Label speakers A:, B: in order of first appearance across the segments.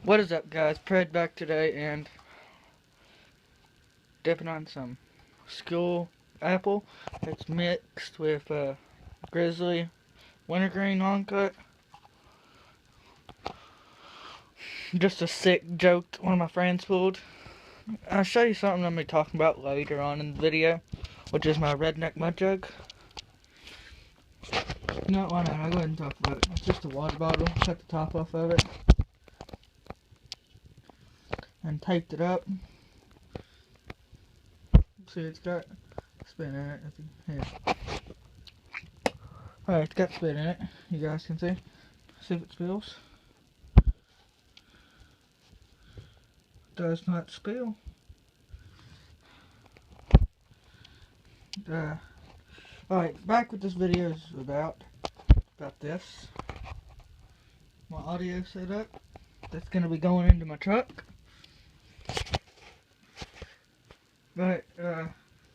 A: What is up, guys? Pred back today and dipping on some school apple. It's mixed with grizzly wintergreen long cut. Just a sick joke one of my friends pulled. I'll show you something I'm going to be talking about later on in the video, which is my redneck mud jug. No, why not? I'll go ahead and talk about it. It's just a water bottle. Cut the top off of it and taped it up. See, it's got spit in it. Here. Alright, it's got spit in it. You guys can see. See if it spills. Does not spill. Alright, back what this video is about this. My audio setup that's gonna be going into my truck. But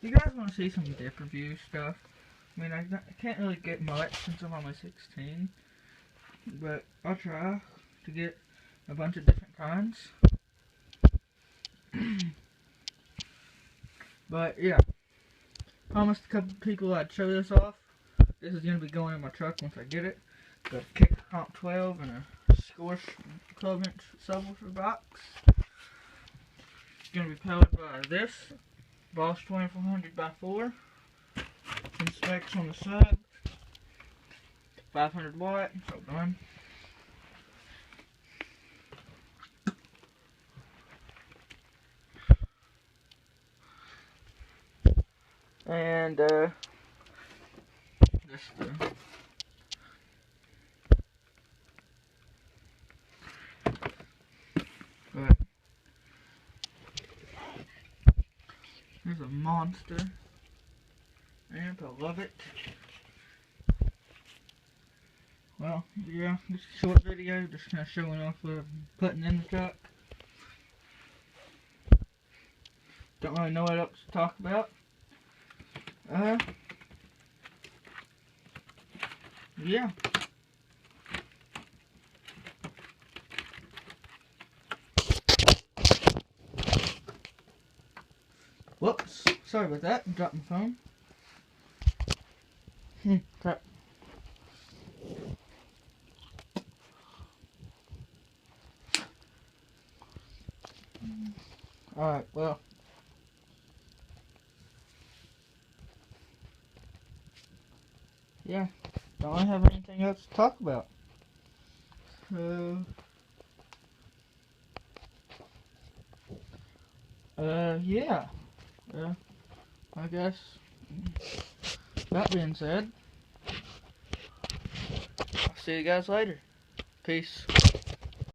A: you guys want to see some dip review stuff? I mean, I can't really get much since I'm only 16, but I'll try to get a bunch of different kinds. But yeah, promised a couple people I'd show this off. This is going to be going in my truck once I get it. The Kick Comp 12 and a Scorch 12-inch subwoofer box. It's going to be powered by this Boss 2400x4. Some specs on the side. 500 watt. So done. And just but there's a monster amp. I love it. Well, yeah, just a short video, just kind of showing off what I'm putting in the truck. Don't really know what else to talk about. Yeah. Whoops, sorry about that, dropped my phone. Crap. Alright, well. Yeah, don't really have anything else to talk about. Yeah. I guess, that being said, I'll see you guys later. Peace.